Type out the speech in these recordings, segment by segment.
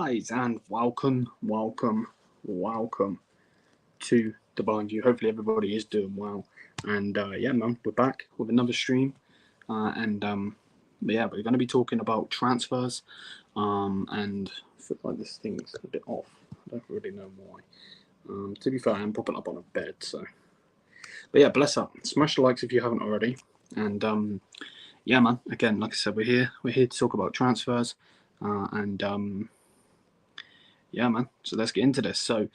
guys, and welcome to the Bayern View. Hopefully everybody is doing well, and yeah, man, we're back with another stream, but yeah, we're going to be talking about transfers, and I feel like this thing's a bit off. I don't really know why. To be fair, I'm propping up on a bed, so. But yeah, bless up. Smash the likes if you haven't already, and yeah, man. Again, like I said, we're here to talk about transfers, yeah, man. So let's get into this. So,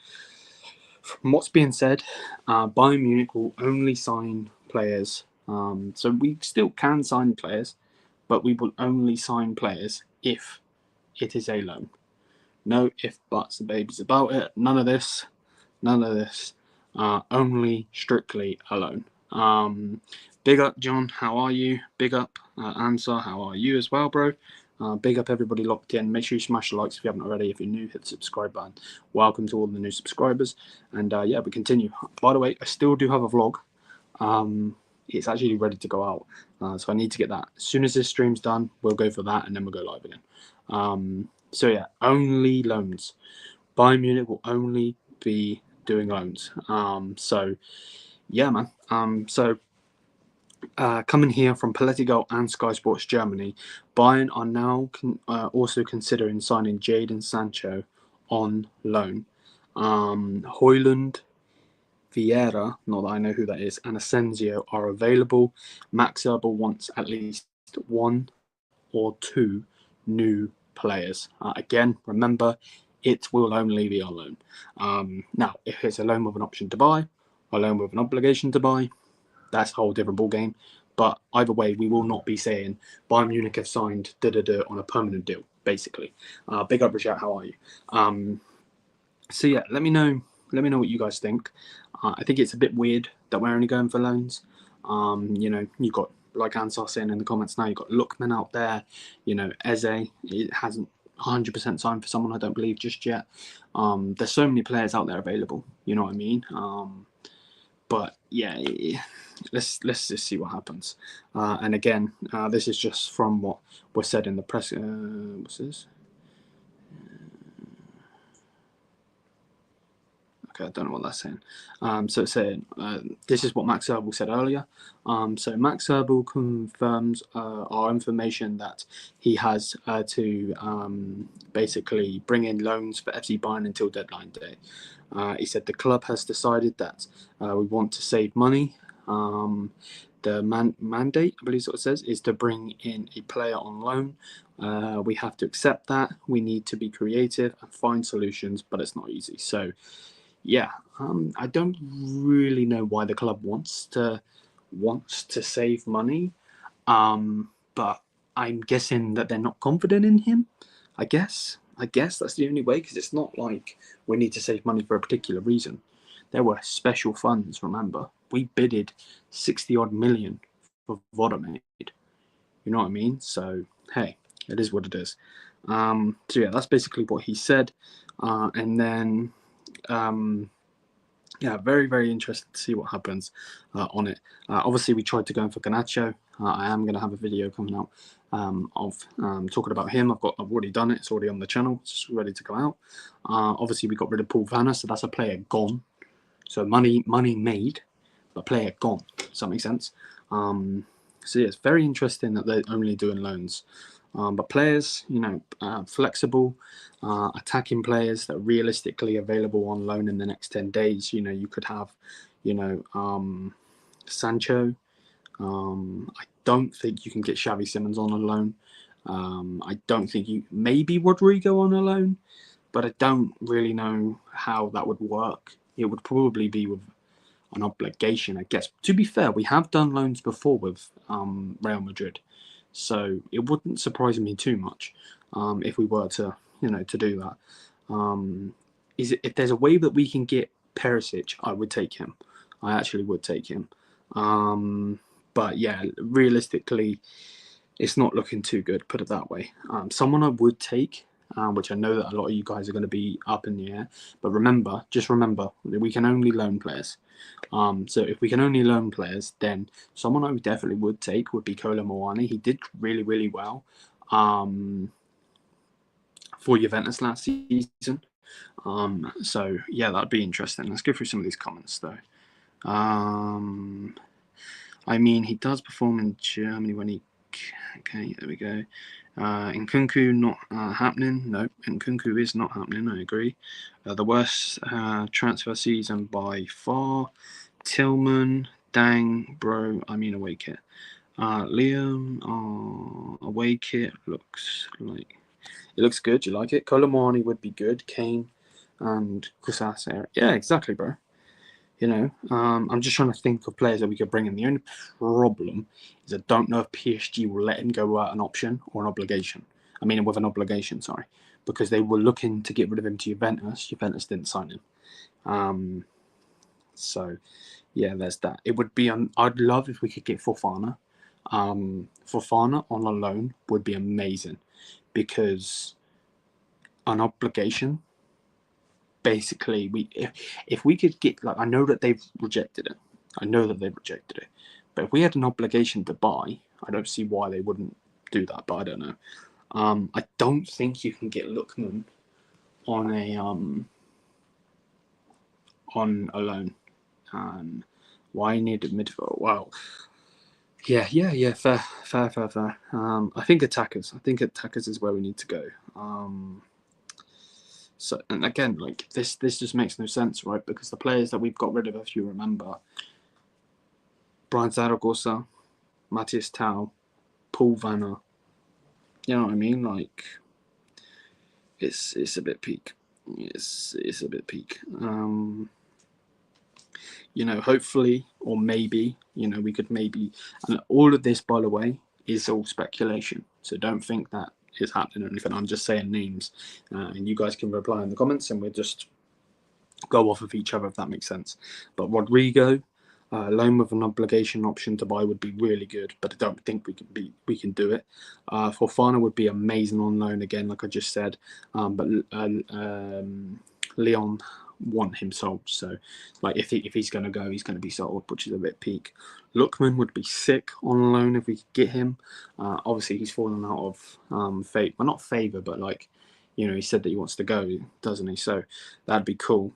from what's being said, Bayern Munich will only sign players. So we still can sign players, but we will only sign players if it is a loan. No if, buts, and babies about it. None of this. Only strictly a loan. Big up, John. How are you? Big up, Ansar. How are you as well, bro? Big up everybody locked in. Make sure you smash the likes if you haven't already. If you're new, hit the subscribe button. Welcome to all the new subscribers. And yeah, we continue. By the way, I still do have a vlog. It's actually ready to go out. So I need to get that. As soon as this stream's done, we'll go for that and then we'll go live again. So yeah, only loans. Bayern Munich will only be doing loans. So yeah, man. Coming here from Politico and Sky Sports Germany, Bayern are now also considering signing Jadon Sancho on loan. Højlund, Vieira, not that I know who that is, and Asensio are available. Max Eberl wants at least one or two new players. Again, remember, it will only be on loan. Now, if it's a loan with an option to buy, a loan with an obligation to buy, that's a whole different ballgame. But either way, we will not be saying Bayern Munich have signed on a permanent deal, basically. Big up, Rashad. How are you? So yeah, let me know what you guys think. I think it's a bit weird that we're only going for loans. You've got, like Ansar saying in the comments now, you've got Lookman out there. Eze, it hasn't 100% signed for someone, I don't believe, just yet. There's so many players out there available. You know what I mean? But yeah, let's just see what happens. And again, this is just from what was said in the press. What's this? Okay, I don't know what that's saying. So it's saying this is what Max Eberl said earlier. So Max Eberl confirms our information that he has to basically bring in loans for FC Bayern until deadline day. He said the club has decided that we want to save money. The mandate, I believe is what it says, is to bring in a player on loan. We have to accept that. We need to be creative and find solutions, but it's not easy. So yeah, I don't really know why the club wants to save money, but I'm guessing that they're not confident in him. I guess that's the only way, because it's not like we need to save money for a particular reason. There were special funds. Remember, we bidded 60-odd million for Vodamade. You know what I mean? So hey, it is what it is. So yeah, that's basically what he said, and then. Yeah, very, very interested to see what happens on it. Obviously, we tried to go in for Garnacho. I am going to have a video coming out of talking about him. I've already done it. It's already on the channel. It's just ready to go out. Obviously, we got rid of Paul Vanna, so that's a player gone. So money made, but player gone. Does that make sense? So yeah, it's very interesting that they're only doing loans. But players, flexible, attacking players that are realistically available on loan in the next 10 days. You could have, Sancho. I don't think you can get Xavi Simons on a loan. I don't think maybe Rodrigo on a loan, but I don't really know how that would work. It would probably be with an obligation, I guess. To be fair, we have done loans before with Real Madrid. So it wouldn't surprise me too much if we were to, to do that. If there's a way that we can get Perisic, I would take him. I actually would take him. But yeah, realistically, it's not looking too good, put it that way. Someone I would take, which I know that a lot of you guys are going to be up in the air, but just remember that we can only loan players. So if we can only loan players, then someone I definitely would take would be Kolo Muani. He did really, really well for Juventus last season. So yeah, that'd be interesting. Let's go through some of these comments though. I mean, he does perform in Germany when he. Okay, there we go. Nkunku not happening. No, Nkunku is not happening. I agree. The worst transfer season by far. Tillman, dang, bro. I mean, away kit. Liam, away kit looks like it looks good. You like it? Colomani would be good. Kane and Kusase. Yeah, exactly, bro. You know, I'm just trying to think of players that we could bring in. The only problem is I don't know if PSG will let him go without an option or an obligation. I mean, with an obligation, sorry, because they were looking to get rid of him to Juventus. Juventus didn't sign him. So, yeah, there's that. It would be I'd love if we could get Fofana. Fofana on a loan would be amazing because an obligation. Basically, if we could get, like, I know that they've rejected it. But if we had an obligation to buy, I don't see why they wouldn't do that. But I don't know. I don't think you can get Lookman on a loan. Why needed midfield? Well, yeah. Fair. I think attackers. Is where we need to go. So, and again, like this just makes no sense, right? Because the players that we've got rid of, if you remember, Brian Zaragoza, Matthias Tau, Paul Vanna. You know what I mean? Like, it's a bit peak. It's a bit peak. You know, hopefully, or maybe, you know, we could maybe, and all of this, by the way, is all speculation. So don't think that is happening or anything. I'm just saying names, and you guys can reply in the comments, and we'll just go off of each other if that makes sense. But Rodrigo, loan with an obligation option to buy would be really good, but I don't think we can do it. Fofana would be amazing on loan again, like I just said. But Leon want him sold, so like if he's going to go, he's going to be sold, which is a bit peak. Lookman would be sick on loan if we could get him. Obviously he's fallen out of fate, well, not favor, but like, you know, he said that he wants to go, doesn't he? So that'd be cool.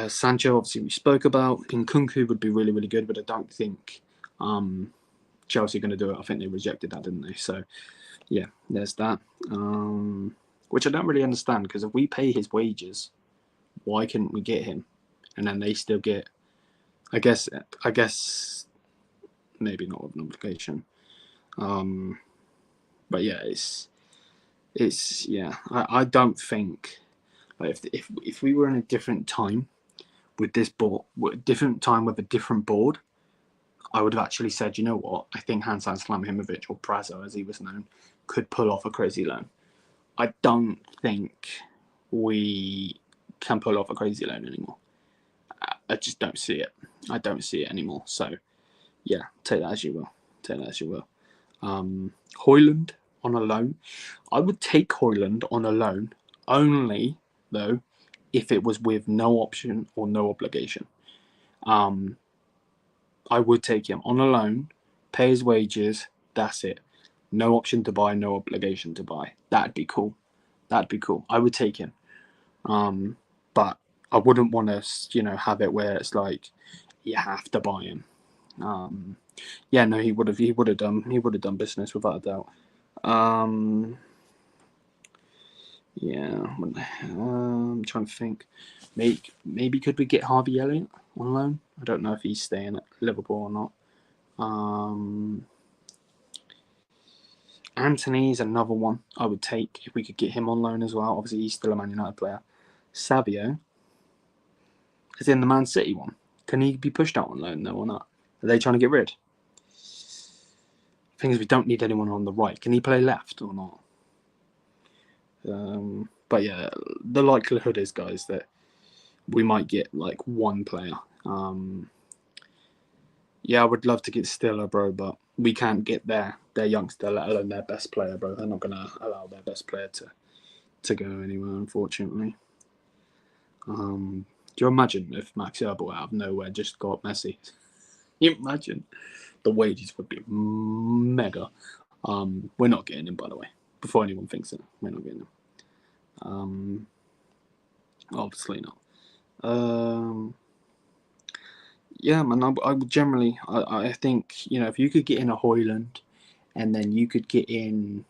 Sancho, obviously we spoke about. Nkunku would be really, really good, but I don't think Chelsea are going to do it. I think they rejected that, didn't they? So yeah, there's that. Which I don't really understand, because if we pay his wages, why couldn't we get him? And then they still get, I guess maybe not with an obligation. But yeah, it's yeah. I don't think, like, if we were in a different time with this board, with a different board, I would have actually said, you know what, I think Hasan Slamhimovic, or Prazo as he was known, could pull off a crazy loan. I don't think we can pull off a crazy loan anymore. I just don't see it. I don't see it anymore. So yeah, take that as you will. Højlund on a loan. I would take Højlund on a loan only, though, if it was with no option or no obligation. I would take him on a loan, pay his wages, that's it. No option to buy, no obligation to buy. That'd be cool. I would take him. But I wouldn't want to, you know, have it where it's like you have to buy him. Yeah, no, he would have done business without a doubt. Yeah, I'm trying to think. Maybe could we get Harvey Elliott on loan? I don't know if he's staying at Liverpool or not. Anthony's another one I would take if we could get him on loan as well. Obviously, he's still a Man United player. Savio is in the Man City one. Can he be pushed out on loan though or not? Are they trying to get rid? The thing is, we don't need anyone on the right. Can he play left or not? But yeah, the likelihood is, guys, that we might get like one player. Yeah, I would love to get Stiller, bro, but we can't get their youngster, let alone their best player, bro. They're not going to allow their best player to go anywhere, unfortunately. Do you imagine if Max Earble out of nowhere just got Messi? You imagine? The wages would be mega. We're not getting him, by the way. Before anyone thinks it, we're not getting him. Obviously not. Yeah, man. I would generally. I think if you could get in a Højlund, and then you could get in.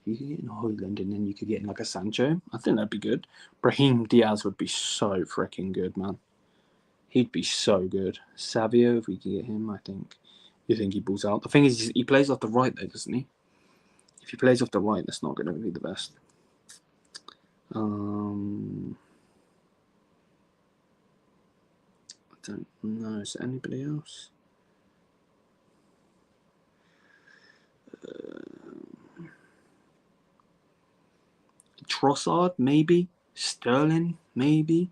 You could get in a Højlund, and then you could get in like a Sancho. I think that'd be good. Brahim Diaz would be so freaking good, man. He'd be so good. Savio, if we could get him, I think. You think he balls out? The thing is, he plays off the right, though, doesn't he? If he plays off the right, that's not going to be the best. I don't know. Is there anybody else? Trossard, maybe. Sterling, maybe.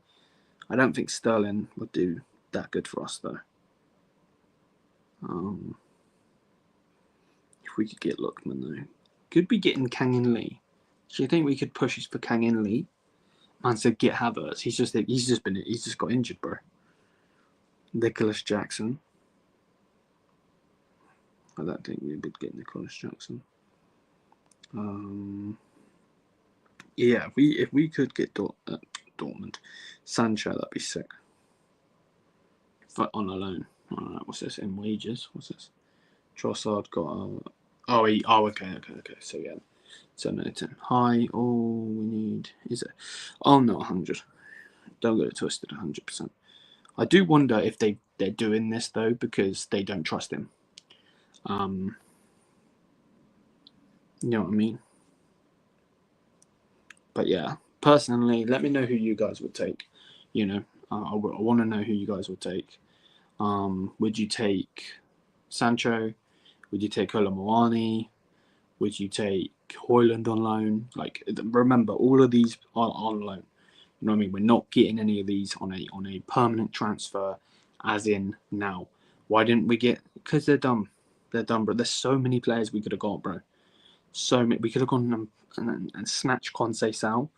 I don't think Sterling would do that good for us, though. If we could get Lookman, though. Could be getting Kang In Lee. Do you think we could push for Kang In Lee? Man said get Havertz. He's just got injured, bro. Nicholas Jackson. I don't think we would get Nicholas Jackson. Yeah, if we could get Dortmund, Sancho, that'd be sick. But on a loan. What's this in wages? What's this? Trossard got. Okay. So yeah. So no 10. Hi, all we need is it? Oh no, 100. Don't get it twisted. 100%. I do wonder if they're doing this though because they don't trust him. You know what I mean? But yeah, personally, let me know who you guys would take. I want to know who you guys would take. Would you take Sancho? Would you take Colomboani? Would you take Højlund on loan? Like, remember, all of these are on loan. You know what I mean? We're not getting any of these on a permanent transfer, as in now. Why didn't we get? Because they're dumb. They're dumb, bro. There's so many players we could have got, bro. So many. We could have gone and snatched Conceição,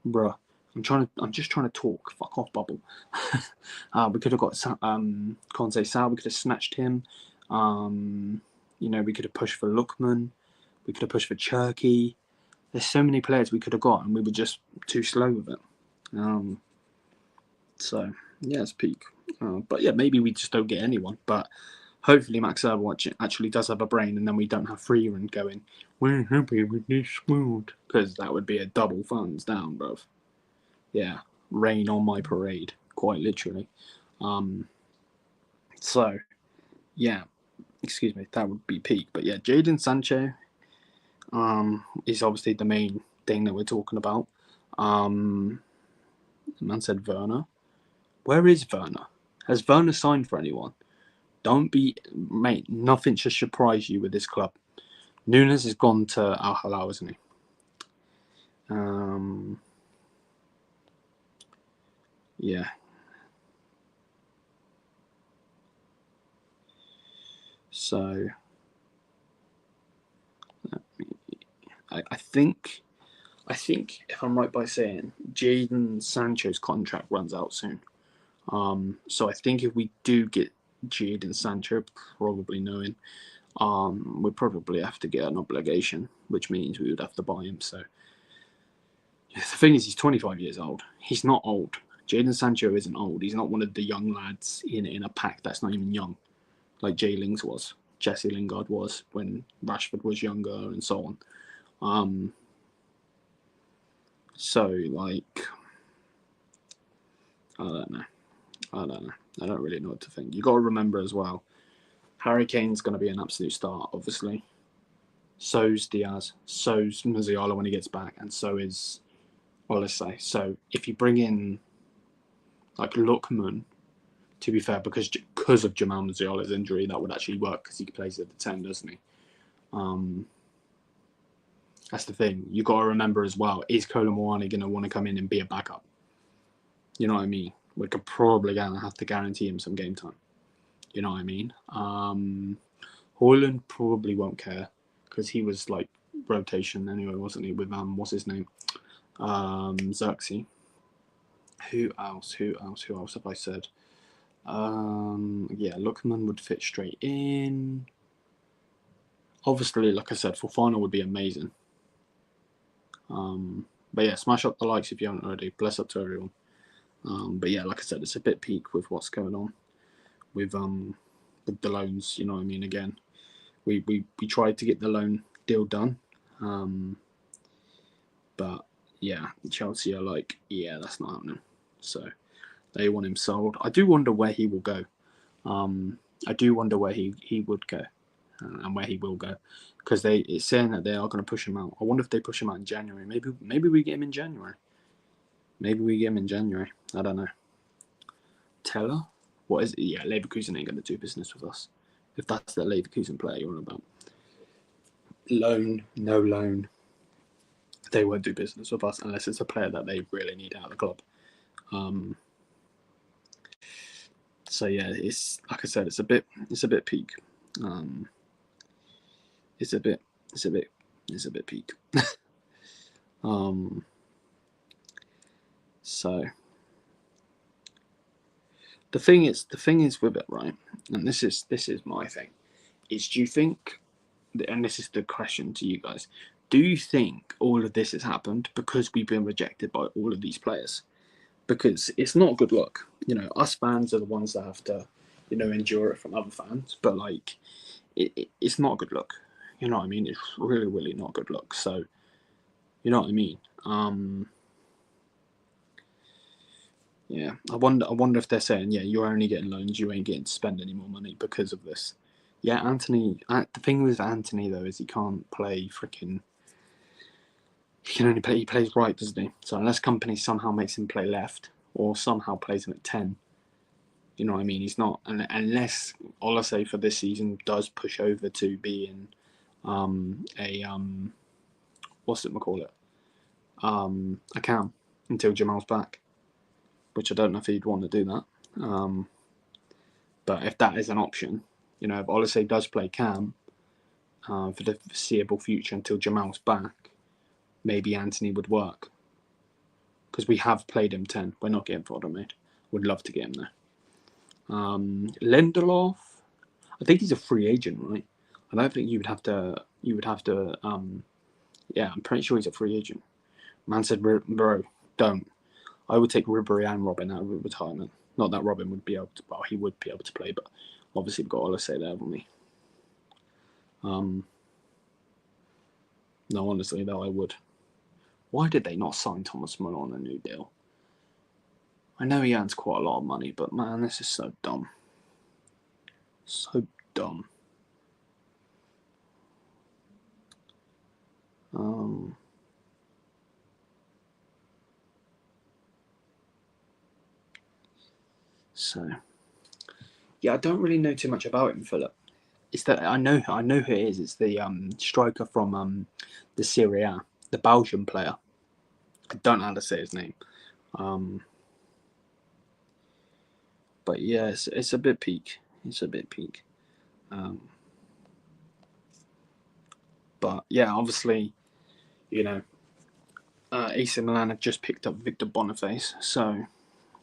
bro. I'm just trying to talk. Fuck off, bubble. We could have got Conceição. We could have snatched him. We could have pushed for Lookman. We could have pushed for Cherky. There's so many players we could have got, and we were just too slow with it. So yeah, it's peak. But yeah, maybe we just don't get anyone. But hopefully Max Erwin actually does have a brain, and then we don't have Freeland going, we're happy with this squad. Because that would be a double thumbs down, bruv. Yeah, rain on my parade, quite literally. So, yeah, excuse me, that would be peak. But yeah, Jadon Sancho is obviously the main thing that we're talking about. The man said Werner. Where is Werner? Has Werner signed for anyone? Don't be, mate, nothing should surprise you with this club. Nunes has gone to Al Hilal, isn't he? Yeah. So, I think if I'm right by saying, Jadon Sancho's contract runs out soon. So I think if we do get Jadon Sancho, probably knowing, we'd probably have to get an obligation, which means we would have to buy him. So the thing is, he's 25 years old. He's not old. Jadon Sancho isn't old. He's not one of the young lads in a pack that's not even young, like Jay Lings was, Jesse Lingard was when Rashford was younger, and so on. So like, I don't know. I don't really know what to think. You got to remember as well, Harry Kane's going to be an absolute star, obviously. So's Diaz. So's Musiala when he gets back, and so is Olise. So if you bring in like Lookman, to be fair, because of Jamal Musiala's injury, that would actually work because he plays at the 10, doesn't he? That's the thing. You got to remember as well, is Colomboani going to want to come in and be a backup? You know what I mean? We could probably have to guarantee him some game time. You know what I mean? Højlund probably won't care because he was like rotation anyway, wasn't he? With what's his name? Xerxes. Who else have I said? Yeah, Lookman would fit straight in. Obviously, like I said, for final would be amazing. But yeah, smash up the likes if you haven't already. Bless up to everyone. But yeah, like I said, it's a bit peak with what's going on with the loans. You know what I mean? Again, we tried to get the loan deal done, but yeah, Chelsea are like, yeah, that's not happening. So they want him sold. I do wonder where he will go. I do wonder where he would go and where he will go, because it's saying that they are going to push him out. I wonder if they push him out in January. Maybe we get him in January. Maybe we get him in January. I don't know. Teller? What is it? Yeah, Leverkusen ain't going to do business with us. If that's the Leverkusen player you're on about. Loan, no loan. They won't do business with us unless it's a player that they really need out of the club. So yeah, it's like I said, it's a bit peak. It's a bit peak. So the thing is with it, right? And this is my thing. Is, do you think, and this is the question to you guys, do you think all of this has happened because we've been rejected by all of these players? Because it's not good luck. You know, us fans are the ones that have to, endure it from other fans. But like, it's not good luck. You know what I mean? It's really, really not good luck. So, you know what I mean? Yeah, I wonder if they're saying, yeah, you're only getting loans, you ain't getting to spend any more money because of this. Yeah, Anthony. The thing with Anthony though is he can't play freaking. He can only play. He plays right, doesn't he? So unless company somehow makes him play left or somehow plays him at 10, you know what I mean. He's not, unless Olise for this season does push over to being what's it call it a cam until Jamal's back, which I don't know if he'd want to do that. But if that is an option, if Olise does play cam for the foreseeable future until Jamal's back, maybe Anthony would work. Because we have played him 10. We're not getting fodder made. Would love to get him there. Lindelof, I think he's a free agent, right? I don't think you would have to. Yeah, I'm pretty sure he's a free agent. Man said, bro, don't. I would take Ribery and Robin out of retirement. Not that Robin would be able to. Well, he would be able to play, but obviously we've got Olise there, haven't we? No, honestly, though, I would. Why did they not sign Thomas Muller on a new deal? I know he earns quite a lot of money, but man, this is so dumb. So dumb. So, yeah, I don't really know too much about him, Philip. It's that I know who it is. It's the striker from the Serie A, the Belgian player. I don't know how to say his name. But yeah, it's a bit peak. It's a bit peak. But yeah, obviously, AC Milan have just picked up Victor Boniface, so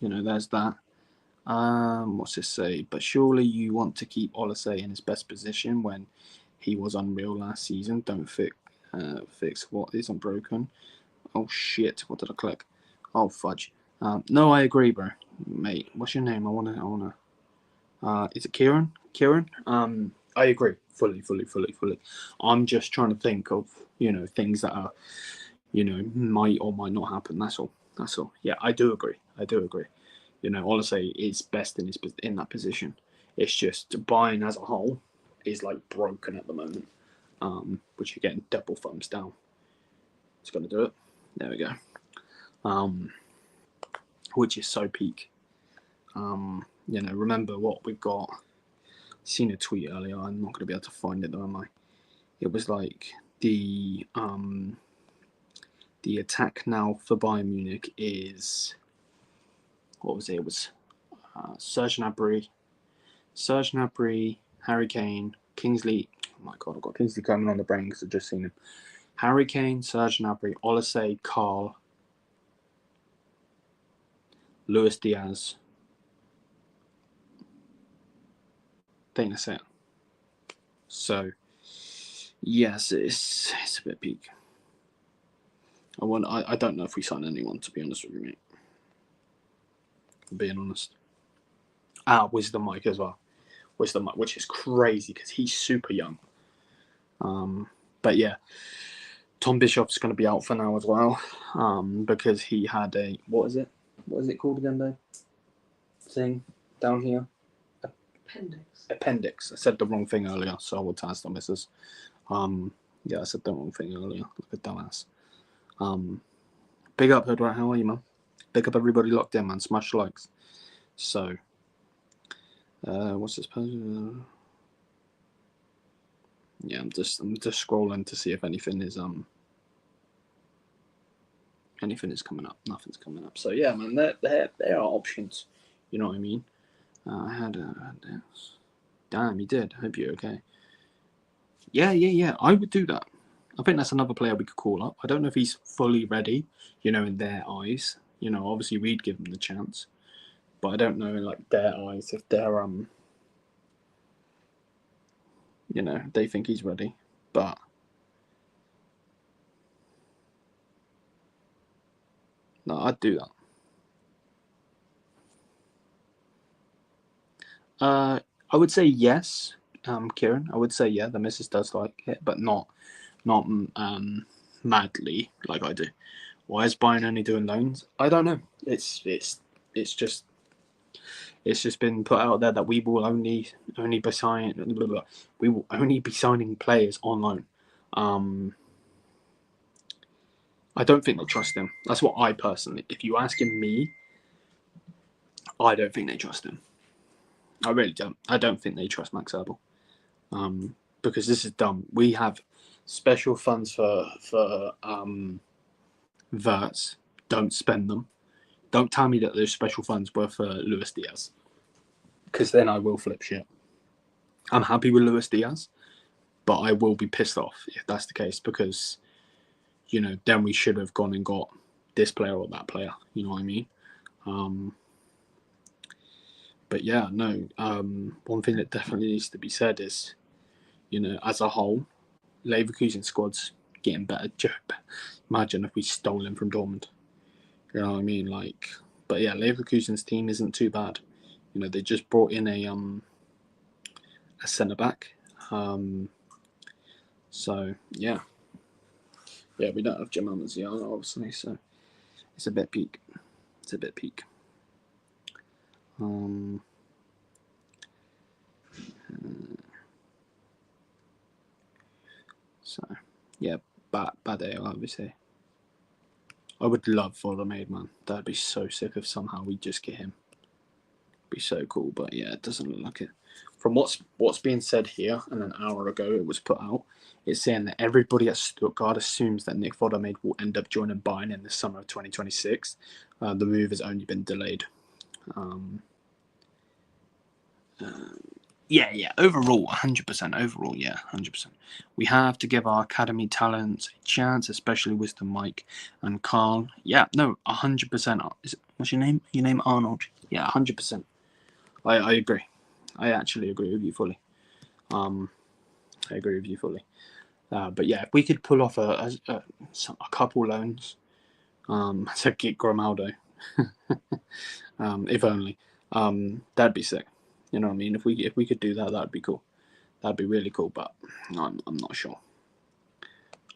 there's that. What's this say? But surely you want to keep Olise in his best position when he was unreal last season. Don't fix what isn't broken. Oh shit! What did I click? Oh fudge. No, I agree, bro. Mate, what's your name? I wanna. Is it Kieran? Kieran? I agree fully. I'm just trying to think of things that are might or might not happen. That's all. Yeah, I do agree. Olise is best in that position. It's just Bayern as a whole is like broken at the moment, which you're getting double thumbs down. It's gonna do it. There we go. Which is so peak. Remember what we've got. Seen a tweet earlier. I'm not gonna be able to find it though, am I? It was like the attack now for Bayern Munich is, what was it? It was Serge Gnabry, Harry Kane, Kingsley. Oh my god, I've got Kingsley coming on the brain because I've just seen him. Harry Kane, Serge Gnabry, Olise, Carl, Luis Diaz. I think that's it. So, Yes, it's a bit peak. I don't know if we sign anyone, to be honest with you, mate. Being honest. Wisdom Mike as well. Wisdom Mike, which is crazy because he's super young. But yeah, Tom Bishop's going to be out for now as well, because he had a what is it called again, though? Thing down here. Appendix. I said the wrong thing earlier, so I will task the missus. Yeah, I said the wrong thing earlier. Look at dumbass. Big up, Hoodrat. How are you, man? Big up everybody locked in, man. Smash likes. So, what's this post? Yeah, I'm just scrolling to see if anything is coming up. Nothing's coming up. So yeah, man, there are options. You know what I mean? I had this. Damn, you did. Hope you're okay. Yeah. I would do that. I think that's another player we could call up. I don't know if he's fully ready, in their eyes. Obviously we'd give him the chance, but I don't know in like their eyes if they're they think he's ready. But no, I'd do that. I would say yes, Kieran. I would say yeah. The missus does like it, but not madly like I do. Why is Bayern only doing loans? I don't know. It's just been put out there that we will only be signing we will only be signing players on loan. I don't think they trust him. That's what I personally. If you asking me, I don't think they trust him. I really don't. I don't think they trust Max Erbel. Because this is dumb. We have special funds for Verts. Don't spend them. Don't tell me that those special funds were for Luis Diaz, because then I will flip shit. I'm happy with Luis Diaz, but I will be pissed off if that's the case, because then we should have gone and got this player or that player. You know what I mean? But yeah, no. One thing that definitely needs to be said is, as a whole, Leverkusen squad's getting better. Imagine if we stole him from Dortmund. You know what I mean? But yeah, Leverkusen's team isn't too bad. They just brought in a centre back. So yeah, we don't have Jamal Musiala, obviously, so it's a bit peak. So yeah, bad day, obviously. I would love for the made man. That'd be so sick if somehow we just get him. Be so cool, but yeah, it doesn't look like it. From what's being said here, and an hour ago it was put out, it's saying that everybody at Stuttgart assumes that Nick Voddermaid will end up joining Bayern in the summer of 2026. The move has only been delayed. Yeah. Overall, 100%. Overall, yeah, 100%. We have to give our academy talents a chance, especially Wisdom Mike and Carl. Yeah, no, 100%. What's your name? Your name Arnold. Yeah, 100%. I agree. I actually agree with you fully. But yeah, if we could pull off a couple loans, to get Grimaldo, if only, that'd be sick. You know what I mean? If we could do that, that'd be cool. That'd be really cool. But I'm not sure.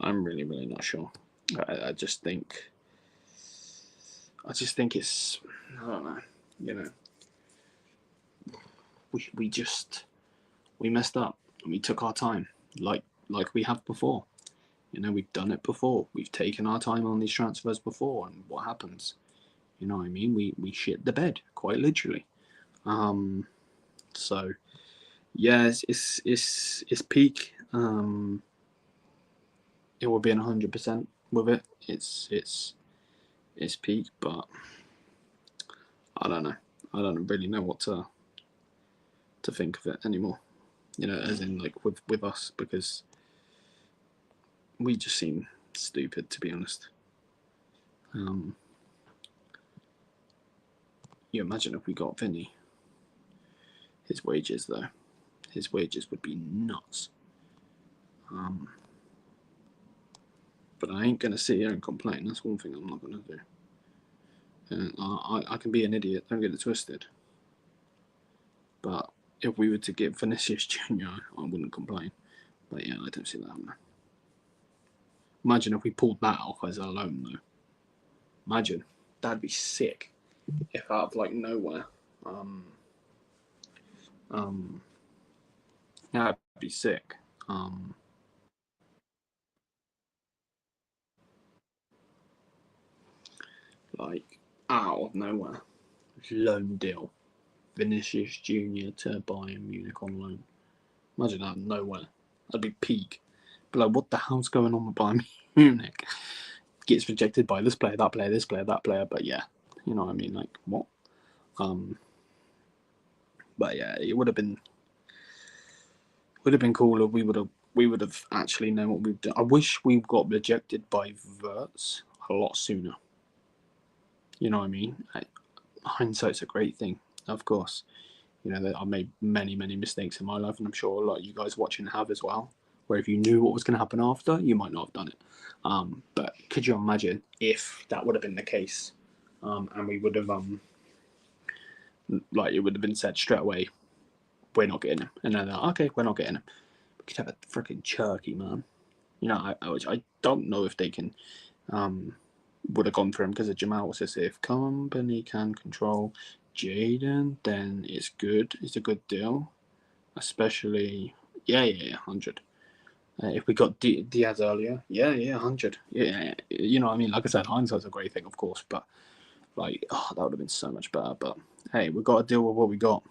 I'm really not sure. I just think it's, I don't know. We messed up and we took our time, like we have before. We've done it before. We've taken our time on these transfers before, and what happens? You know what I mean? We shit the bed, quite literally. So yeah, it's peak. It will be 100% with it. It's peak, but I don't know. I don't really know what to think of it anymore. As in like with us, because we just seem stupid, to be honest. You imagine if we got Vinny. His wages would be nuts. But I ain't gonna sit here and complain. That's one thing I'm not gonna do. And I can be an idiot. Don't get it twisted. But if we were to get Vinicius Junior, I wouldn't complain. But yeah, I don't see that happening. Imagine if we pulled that off as a loan, though. Imagine. That'd be sick. If out of like nowhere. That'd be sick. Like out of nowhere. Loan deal. Vinicius Junior to Bayern Munich on loan. Imagine that nowhere. That'd be peak. But like, what the hell's going on with Bayern Munich? Gets rejected by this player, that player, this player, that player. But yeah, you know what I mean. Like what? But yeah, it would have been cool if we would have actually known what we've done. I wish we got rejected by Verts a lot sooner. You know what I mean? Hindsight's a great thing, of course. You know, I've made many mistakes in my life, and I'm sure a lot of you guys watching have as well. Where if you knew what was going to happen after, you might not have done it. But could you imagine if that would have been the case, and we would have like it would have been said straight away, we're not getting him, and then okay, we're not getting him. We could have a freaking Turkey, man. You know, I don't know if they can would have gone for him because of Jamal says if company can control Jadon, then it's good. It's a good deal, especially 100. If we got Diaz earlier, 100. Yeah, you know what I mean. Like I said, hindsight's a great thing, of course, but like, that would have been so much better. But hey, we got to deal with what we got.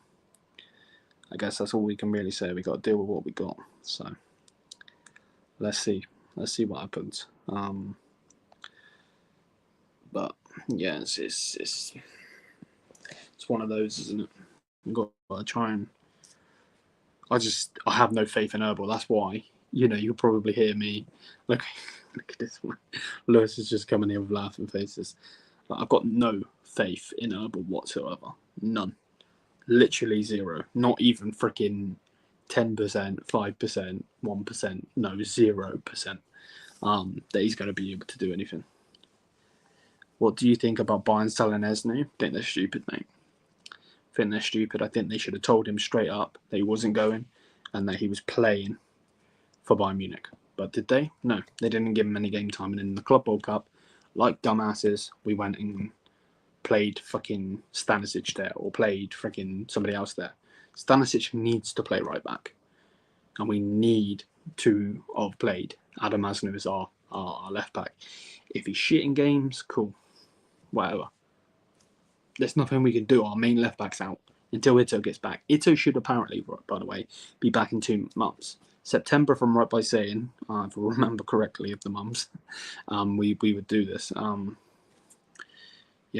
I guess that's all we can really say. We got to deal with what we got. So let's see what happens. But yeah, it's one of those, isn't it? We've got to try and. I have no faith in Herbal. That's why. You know, you'll probably hear me. Look at this one. Lewis is just coming here with laughing faces. Like, I've got no faith in Herbal whatsoever. None. Literally zero. Not even freaking 10%, 5%, 1%. No, 0%. That he's going to be able to do anything. What do you think about Bayern selling Esnu? I think they're stupid, mate. I think they're stupid. I think they should have told him straight up that he wasn't going and that he was playing for Bayern Munich. But did they? No, they didn't give him any game time. And in the Club World Cup, like dumbasses, we went and played fucking Stanisic there or played freaking somebody else there. Stanisic needs to play right back. And we need to have played Adam Asnu as our left back. If he's shit in games, cool. Whatever. There's nothing we can do. Our main left back's out until Ito gets back. Ito should apparently, by the way, be back in 2 months. September, if I'm right by saying, if I remember correctly of the mums, we would do this. You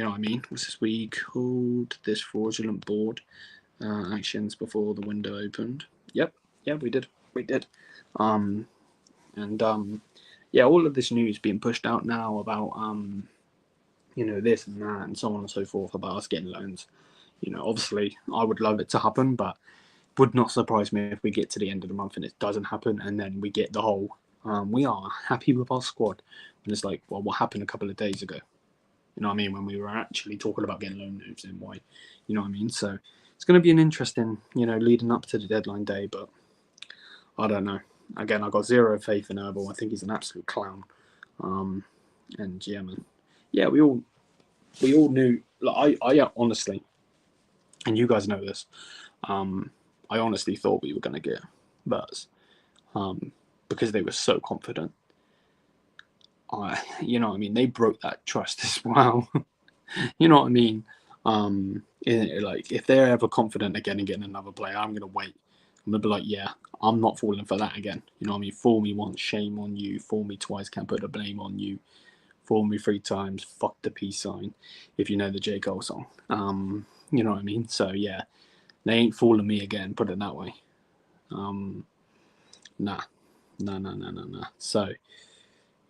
know what I mean? What's this we called this fraudulent board actions before the window opened? Yep, we did. All of this news being pushed out now about you know, this and that and so on and so forth about us getting loans. You know, obviously I would love it to happen, but would not surprise me if we get to the end of the month and it doesn't happen, and then we get the whole we are happy with our squad. And it's like, well, what happened a couple of days ago? You know what I mean? When we were actually talking about getting loan moves and why, you know what I mean? So it's going to be an interesting, you know, leading up to the deadline day, but I don't know. Again, I got zero faith in Herbal. I think he's an absolute clown. And yeah, man. Yeah, we all knew. Like, I honestly, and you guys know this. I honestly thought we were going to get Verts, because they were so confident. You know what I mean? They broke that trust as well. You know what I mean? Like, if they're ever confident again and getting another player, I'm going to wait. I'm going to be like, yeah, I'm not falling for that again. You know what I mean? Fool me once, shame on you. Fool me twice, can't put the blame on you. Fool me 3 times, fuck the peace sign, if you know the J. Cole song. You know what I mean? So, yeah, they ain't fooling me again, put it that way. Nah. So,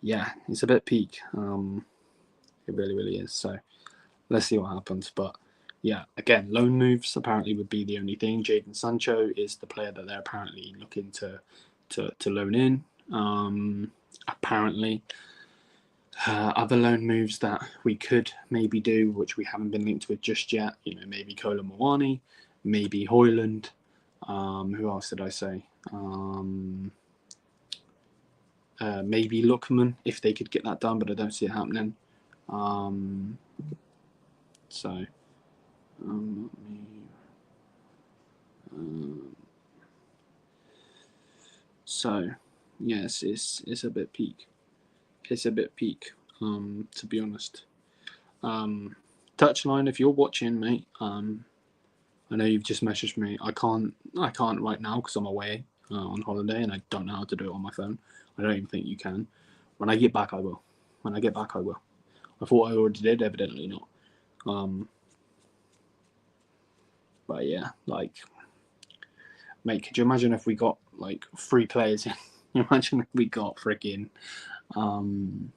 yeah, it's a bit peak. It really is. So, let's see what happens. But, yeah, again, loan moves apparently would be the only thing. Jadon Sancho is the player that they're apparently looking to loan in. Apparently. Other loan moves that we could maybe do, which we haven't been linked with just yet, maybe Kolo Muani, maybe Højlund. Who else did I say? Maybe Lookman, if they could get that done, but I don't see it happening. So, yes, it's a bit peak. It's a bit peak, to be honest. Touchline, if you're watching, mate, I know you've just messaged me. I can't right now because I'm away on holiday and I don't know how to do it on my phone. I don't even think you can. When I get back, I will. When I get back, I will. I thought I already did, evidently not. But yeah, like, mate, could you imagine if we got like 3 players in? Imagine if we got freaking Jadon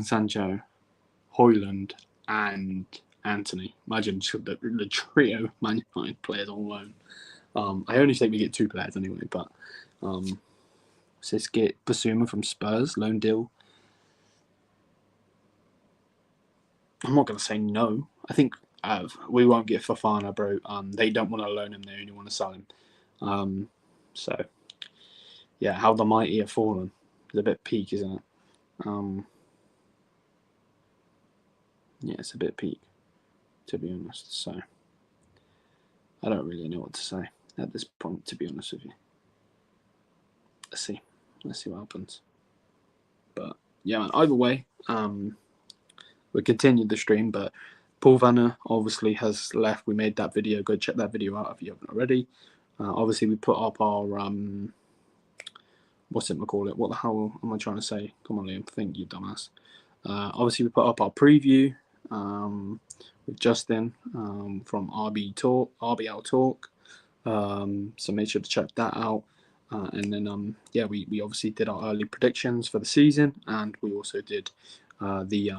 Sancho, Højlund, and Anthony. Imagine the trio of Man United players on loan. I only think we get 2 players anyway, but let's get Basuma from Spurs, loan deal. I'm not going to say no. I think we won't get Fofana, bro. They don't want to loan him, they only want to sell him. So, yeah, how the mighty have fallen. It's a bit peak, isn't it? Yeah, it's a bit peak, to be honest. So, I don't really know what to say at this point, to be honest with you. Let's see what happens. But yeah, man, either way, we continued the stream, but Paul Vanna obviously has left. We made that video. Go check that video out if you haven't already. Obviously, we put up our what's it call it? What the hell am I trying to say? Come on, Liam, think, you dumbass. Obviously, we put up our preview with Justin from RBL Talk. So make sure to check that out. And then, yeah, we obviously did our early predictions for the season, and we also did the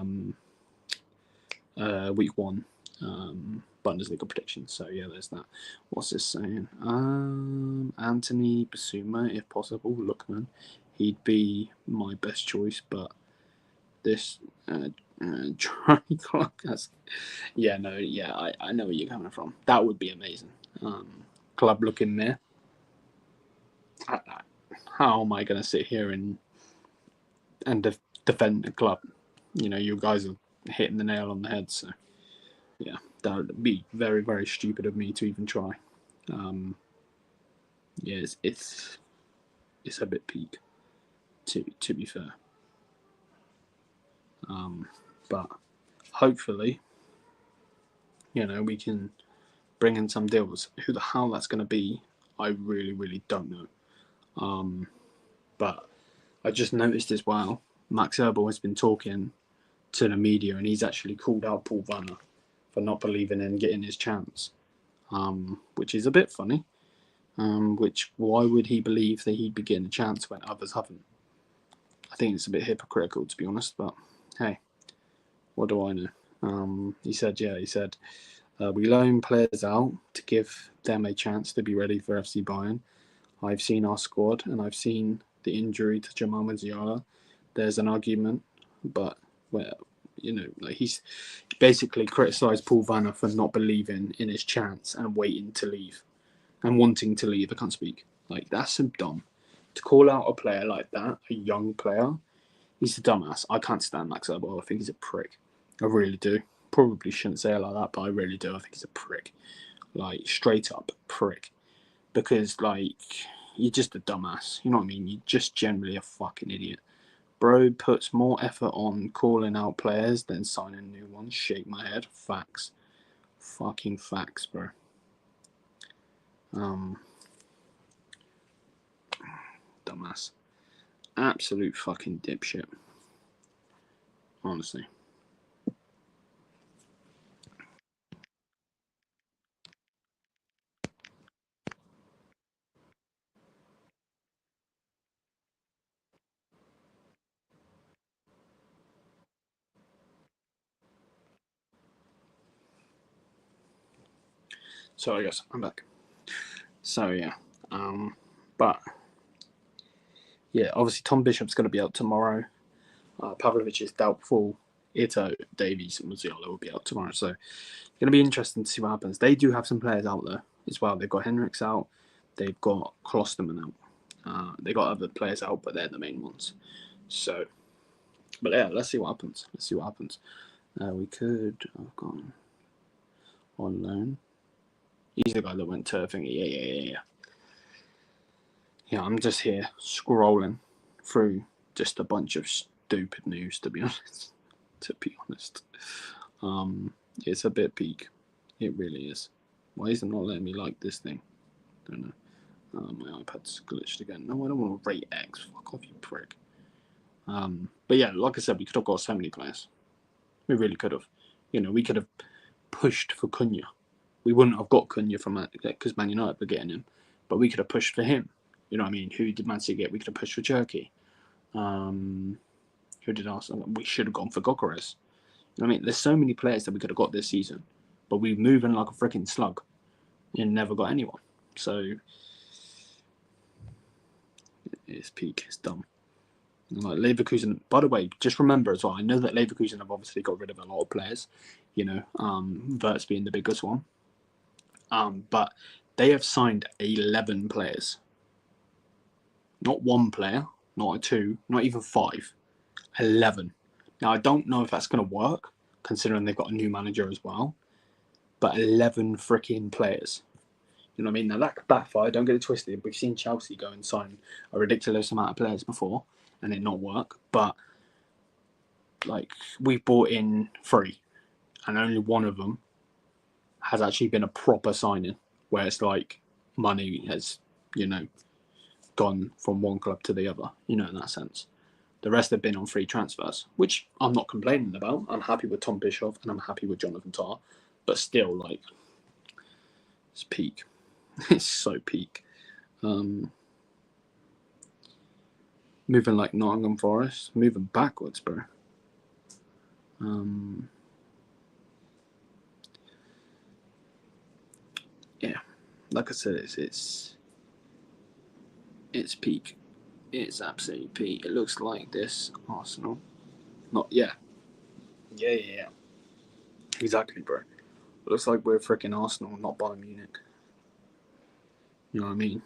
week 1 Bundesliga predictions. So yeah, there's that. What's this saying? Anthony Basuma, if possible. Lookman, he'd be my best choice, but this try clock. Yeah, no, yeah, I know where you're coming from. That would be amazing. Club looking there. How am I going to sit here and defend the club? You guys are hitting the nail on the head. So yeah, that would be very, very stupid of me to even try. Yeah, it's a bit peak, to be fair. But hopefully, we can bring in some deals. Who the hell that's going to be, I really, really don't know. But I just noticed as well, Max Erbel has been talking to the media, and he's actually called out Paul Vanna for not believing in getting his chance, which is a bit funny. Why would he believe that he'd be getting a chance when others haven't? I think it's a bit hypocritical, to be honest, but hey, what do I know? He said, we loan players out to give them a chance to be ready for FC Bayern. I've seen our squad, and I've seen the injury to Jamal Musiala. There's an argument, but he's basically criticised Paul Vanna for not believing in his chance and waiting to leave and wanting to leave. I can't speak. Like, that's so dumb. To call out a player like that, a young player, he's a dumbass. I can't stand Max Erbel. I think he's a prick. I really do. Probably shouldn't say it like that, but I really do. I think he's a prick. Like, straight up prick. Because, like, you're just a dumbass. You know what I mean? You're just generally a fucking idiot. Bro puts more effort on calling out players than signing new ones. Shake my head. Facts. Fucking facts, bro. Dumbass. Absolute fucking dipshit. Honestly. So I guess I'm back. So yeah. But yeah, obviously Tom Bishop's going to be out tomorrow. Pavlovic is doubtful. Ito, Davies, and Musiala will be out tomorrow. So it's going to be interesting to see what happens. They do have some players out there as well. They've got Henriks out. They've got Klosterman out. They got other players out, but they're the main ones. So, but yeah, let's see what happens. We could have gone on loan. He's the guy that went to thingy. Yeah. Yeah, I'm just here scrolling through just a bunch of stupid news, to be honest. It's a bit peak. It really is. Why is it not letting me like this thing? Don't know. My iPad's glitched again. No, I don't want to rate X. Fuck off, you prick. But yeah, like I said, we could have got so many players. We really could have. We could have pushed for Cunha. We wouldn't have got Cunha from because Man United were getting him, but we could have pushed for him. You know what I mean? Who did Man City get? We could have pushed for Turkey. Who did Arsenal? We should have gone for Gokares. You know what I mean? There's so many players that we could have got this season, but we're moving like a freaking slug and never got anyone. So it's peak. It's dumb. Like Leverkusen, by the way, just remember as well, I know that Leverkusen have obviously got rid of a lot of players, Wirtz being the biggest one. But they have signed 11 players. Not one player, not two, not even 5. 11. Now, I don't know if that's going to work, considering they've got a new manager as well. But 11 freaking players. You know what I mean? Now, that could backfire. Don't get it twisted. We've seen Chelsea go and sign a ridiculous amount of players before and it not work. But, we've bought in 3. And only one of them has actually been a proper signing. Where it's money has, gone from one club to the other. In that sense. The rest have been on free transfers, which I'm not complaining about. I'm happy with Tom Bischoff and I'm happy with Jonathan Tah. But still, it's peak. It's so peak. Moving like Nottingham Forest. Moving backwards, bro. Yeah. Like I said, it's peak. It's absolutely peak. It looks like this Arsenal. Yeah. Exactly, bro. It looks like we're freaking Arsenal, not Bayern Munich. You know what I mean?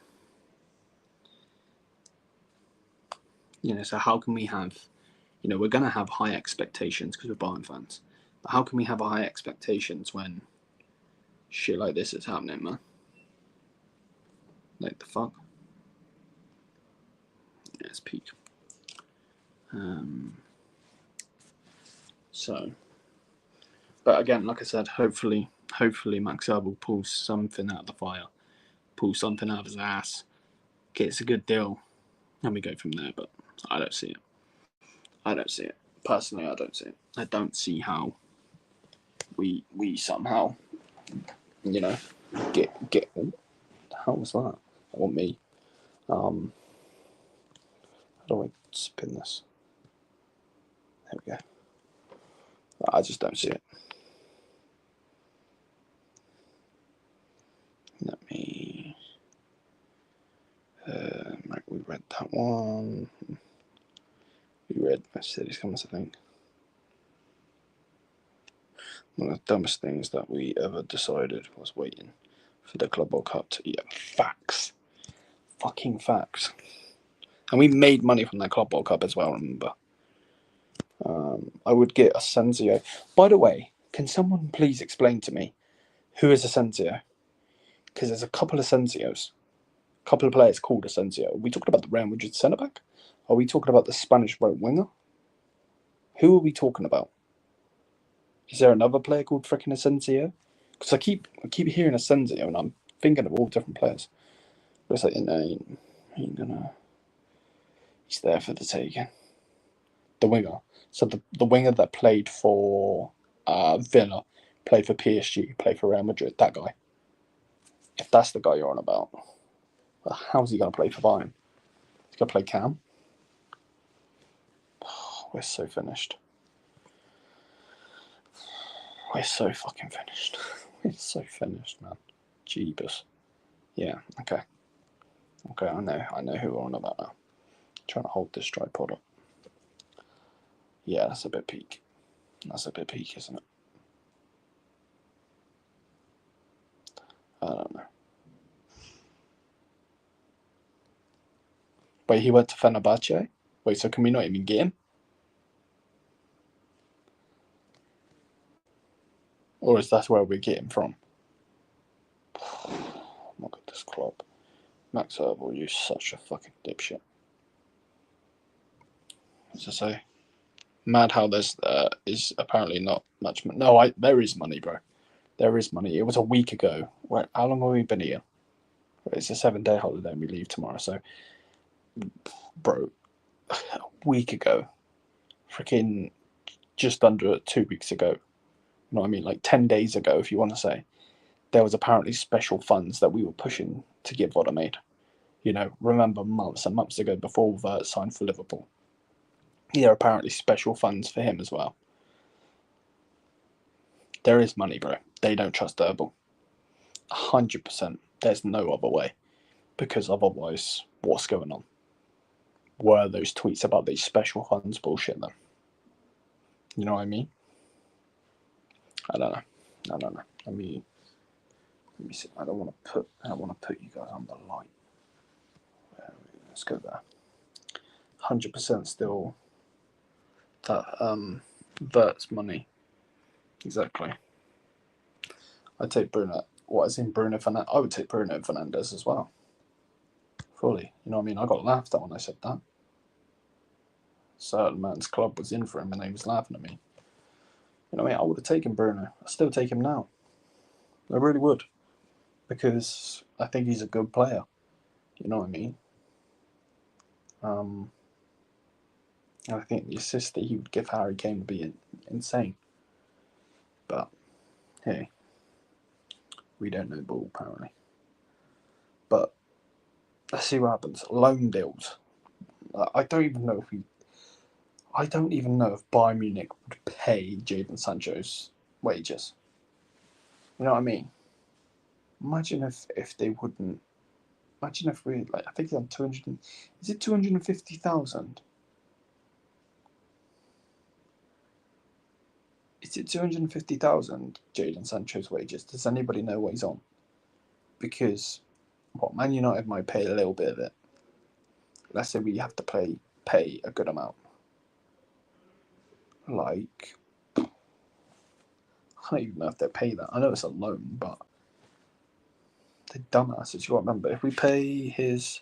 So how can we have, we're going to have high expectations because we're Bayern fans. But how can we have high expectations when shit like this is happening, man? Like the fuck? Yeah, it's peak. But again, like I said, hopefully Max Earl pulls something out of the fire, pulls something out of his ass, gets a good deal, and we go from there. But I don't see it. Personally, I don't see it. I don't see how we somehow, get. How was that? Or me? How do I spin this? There we go. I just don't see it. Let me. Right, we read that one. We read Mercedes comments, I think. One of the dumbest things that we ever decided was waiting for the Club World Cup to facts. Fucking facts. And we made money from that Club World Cup as well, remember? I would get Asensio. By the way, can someone please explain to me who is Asensio? Because there's a couple of Asensios. A couple of players called Asensio. Are we talking about the Real Madrid centre back? Are we talking about the Spanish right winger? Who are we talking about? Is there another player called freaking Asensio? Because I keep hearing Asensio and I'm thinking of all different players. But it's like, ain't gonna. He's there for the taking. The winger. So the winger that played for Villa, played for PSG, played for Real Madrid. That guy. If that's the guy you're on about, well, how's he gonna play for Bayern? He's gonna play Cam. Oh, we're so finished. We're so fucking finished. We're so finished, man. Jeebus. Yeah. Okay. I know who we're on about now. I'm trying to hold this tripod up. Yeah, that's a bit peak. That's a bit peak, isn't it? I don't know. Wait, he went to Fenerbahce? Wait, so can we not even get him? Or is that where we get him from? Look at this club. Max Herbal, you're such a fucking dipshit. As I say, mad how there's is apparently not much. No, there is money, bro. There is money. It was a week ago. How long have we been here? It's a 7-day holiday and we leave tomorrow. So, bro, a week ago, freaking just under 2 weeks ago, you know what I mean? Like 10 days ago, if you want to say, there was apparently special funds that we were pushing to get Voda made. You know, remember months and months ago before Vert signed for Liverpool. There are apparently special funds for him as well. There is money, bro. They don't trust Herbal. 100%. There's no other way. Because otherwise, what's going on? Were those tweets about these special funds bullshit then? You know what I mean? I don't know. Let me see. I don't want to put you guys on the light. Let's go there. 100% still that Vert's money. Exactly. I'd take Bruno. What is in Bruno Fernandes? I would take Bruno Fernandes as well. Fully. You know what I mean? I got laughed at when I said that. Certain man's club was in for him and he was laughing at me. You know what I mean? I would have taken Bruno. I still take him now. I really would. Because I think he's a good player. You know what I mean? And I think the assist that he would give Harry Kane would be insane. But, hey, we don't know ball, apparently. But, let's see what happens. Loan deals. I don't even know if Bayern Munich would pay Jadon Sancho's wages. You know what I mean? Imagine if they wouldn't. Imagine if we I think he's on 200. Is it 250,000? Is it 250,000 Jadon Sancho's wages? Does anybody know what he's on? Because Man United might pay a little bit of it. Let's say we have to pay a good amount. Like, I don't even know if they pay that. I know it's a loan, but they're dumbasses. You got to remember, if we pay his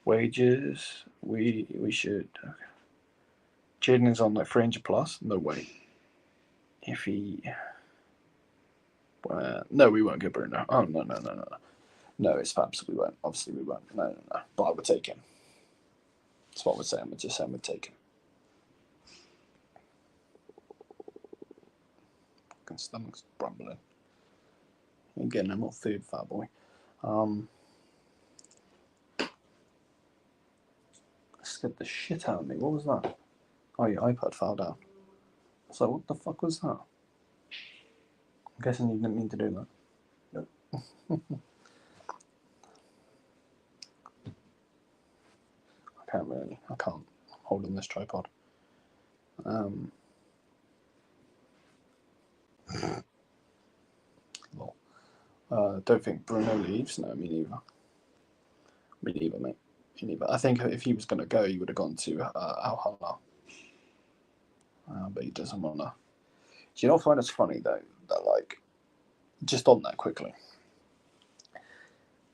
wages, we should. Jadon is on like 300 plus. No way. If he, no, we won't get Bruno. Oh no. No, it's Fabs. We won't. Obviously, we won't. No. But I would take him. That's what we're saying. We're just saying we'd take him. Fucking stomach's rumbling. You're getting no more food, fat boy. Scared the shit out of me. What was that? Oh, your iPad fell down. So what the fuck was that? I'm guessing you didn't mean to do that. Nope. I can't hold on this tripod. Don't think Bruno leaves. No, me neither. Me neither, mate. Me neither. I think if he was going to go, he would have gone to Al Hilal. But he doesn't want to. Do you not find it's funny, though, that, like, just on that quickly,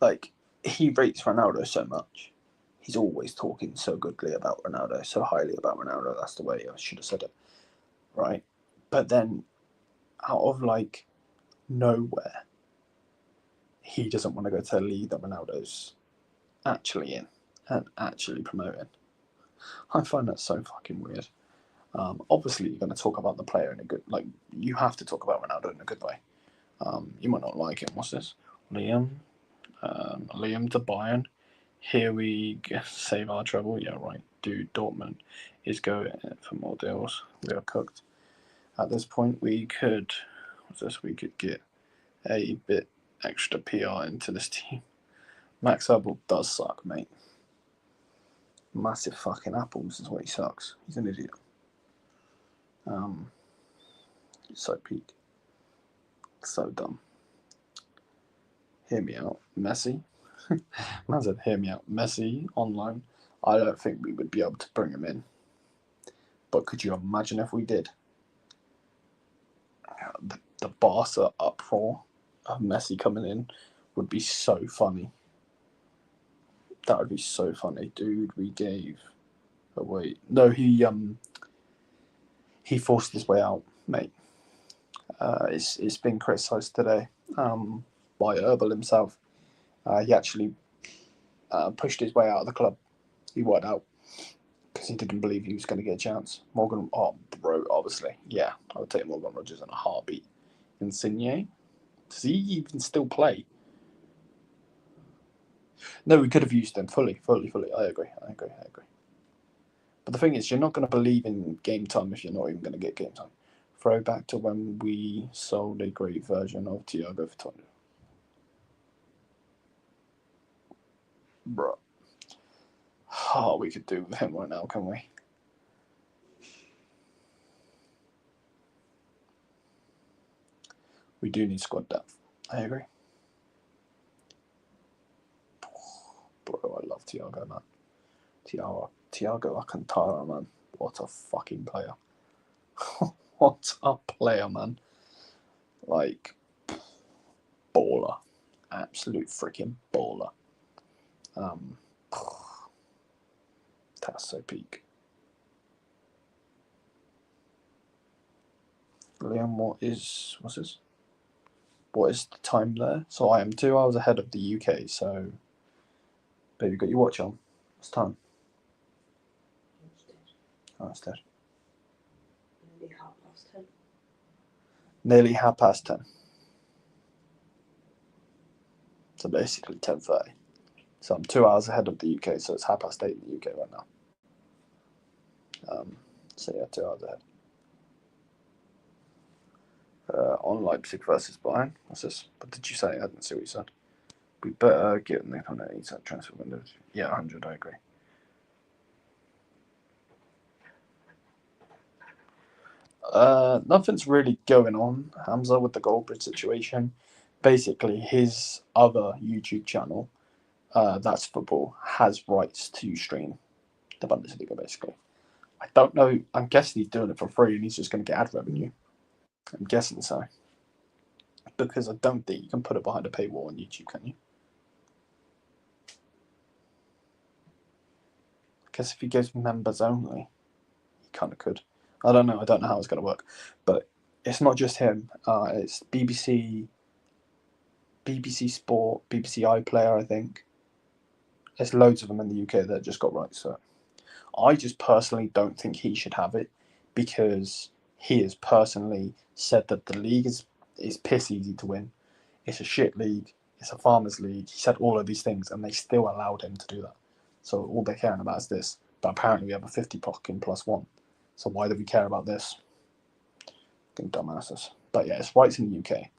like, he rates Ronaldo so much. He's always talking so goodly about Ronaldo, so highly about Ronaldo. That's the way I should have said it. Right? But then, out of, like, nowhere, he doesn't want to go to a league that Ronaldo's actually in and actually promoting. I find that so fucking weird. Obviously, you're going to talk about the player in a good, like, you have to talk about Ronaldo in a good way. You might not like him. What's this? Liam to Bayern. Here we save our trouble. Yeah, right. Dude, Dortmund is going for more deals. We are cooked. At this point, we could get a bit extra PR into this team. Max Herbal does suck, mate. Massive fucking apples is what he sucks. He's an idiot. So peak. So dumb. Hear me out. Messi. Man said, hear me out. Messi on loan. I don't think we would be able to bring him in. But could you imagine if we did? The Barca uproar of Messi coming in would be so funny. That would be so funny, dude. We gave away. No, he forced his way out, mate. It's been criticised today by Herbal himself. He actually pushed his way out of the club. He wanted out because he didn't believe he was going to get a chance. Morgan, oh, bro, obviously. Yeah, I would take Morgan Rogers in a heartbeat. Insigne? Does he even still play? No, we could have used him fully. I agree. But the thing is, you're not going to believe in game time if you're not even going to get game time. Throwback to when we sold a great version of Thiago for 20. Bro. Oh, we could do with him right now, can we? We do need squad depth. I agree. Bro, I love Thiago, man. Thiago Alcantara, man. What a fucking player. What a player, man. Like, baller. Absolute freaking baller. That's so peak. Liam, what's this? What is the time there? So I am 2 hours ahead of the UK, so baby, got your watch on. What's time? Oh, it's dead. Nearly 10:30. So basically 10:30. So I'm 2 hours ahead of the UK, so it's 8:30 in the UK right now. So yeah, 2 hours ahead. On Leipzig versus Bayern. What's this? What did you say? I didn't see what you said. We better get in the kind of ESA transfer windows. Yeah, 100, I agree. Nothing's really going on, Hamza, with the Goldbridge situation. Basically, his other YouTube channel, That's Football, has rights to stream the Bundesliga, basically. I don't know. I'm guessing he's doing it for free and he's just going to get ad revenue. I'm guessing so. Because I don't think you can put it behind a paywall on YouTube, can you? I guess if he gives members only, he kind of could. I don't know. I don't know how it's going to work. But it's not just him. It's BBC Sport, BBC iPlayer, I think. There's loads of them in the UK that just got rights to it. I just personally don't think he should have it because he has personally said that the league is piss easy to win. It's a shit league. It's a farmers league. He said all of these things and they still allowed him to do that. So all they're caring about is this. But apparently we have a 50 fucking +1. So why do we care about this? Fucking dumbasses. But yeah, it's rights in the UK.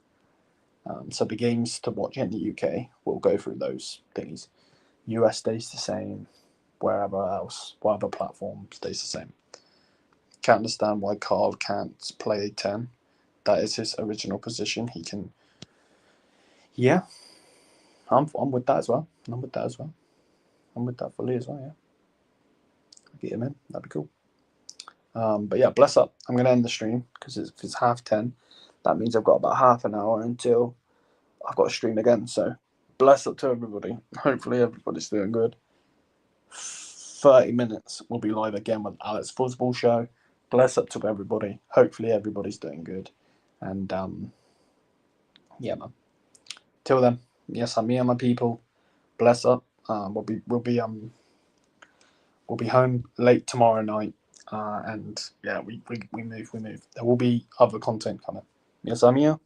So the games to watch in the UK will go through those things. US stays the same. Wherever else, whatever platform stays the same. Can't understand why Carl can't play 10. That is his original position. He can. Yeah, I'm with that as well. I'm with that fully as well. Yeah, get him in. That'd be cool. But yeah, bless up. I'm gonna end the stream because it's 10:30. That means I've got about half an hour until I've got to stream again. So bless up to everybody. Hopefully everybody's doing good. 30 minutes we'll be live again with Alex Football Show. Bless up to everybody. Hopefully everybody's doing good. And yeah, man. Till then, yes, I'm me and my people. Bless up. We'll be home late tomorrow night. And yeah, we move. There will be other content coming. Yes, I'm here.